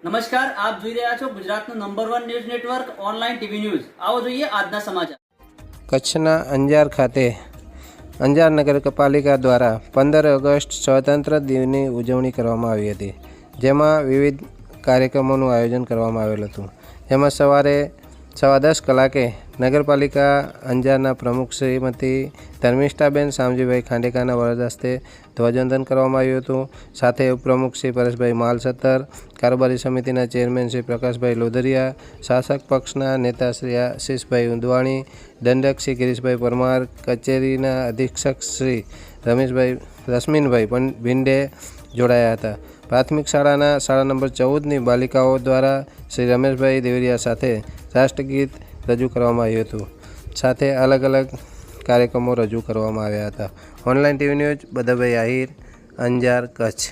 નમસ્કાર, આપ જોઈ રહ્યા છો ગુજરાતનું number 1 news network online TV news. આવો જોઈએ આજના સમાચાર। કચ્છના અંજાર ખાતે અંજાર નગરપાલિકા દ્વારા 15 ઓગસ્ટ સ્વતંત્ર દિનની ઉજવણી કરવામાં આવી હતી, જેમાં વિવિધ કાર્યક્રમોનું આયોજન કરવામાં આવેલ હતું। જેમાં સવારે 10:15 કલાકે નગરપાલિકા અંજારના પ્રમુખ શ્રીમતી ધર્મિષ્ઠાબેન શામજીભાઈ ખાંડેકરના વરદ હસ્તે ધ્વજવંદન કરવામાં આવ્યું હતું। સાથે ઉપપ્રમુખ શ્રી પરેશભાઈ માલસત્તર, કારોબારી સમિતિના ચેરમેન શ્રી પ્રકાશભાઈ લોધરિયા, શાસક પક્ષના નેતા શ્રી આશીષભાઈ ઊંધવાણી, દંડક શ્રી ગિરીશભાઈ પરમાર, કચેરીના અધિક્ષક શ્રી રશ્મિનભાઈ ભિંડે જોડાયા હતા। પ્રાથમિક શાળાના શાળા નંબર 14ની બાલિકાઓ દ્વારા શ્રી રમેશભાઈ દેવરિયા સાથે રાષ્ટ્રગીત રજૂ કરવામાં આવ્યું હતું। સાથે અલગ અલગ કાર્યક્રમો રજૂ કરવામાં આવ્યા હતા। Online TV news Badhabhai Ahir, Anjar, Kutch.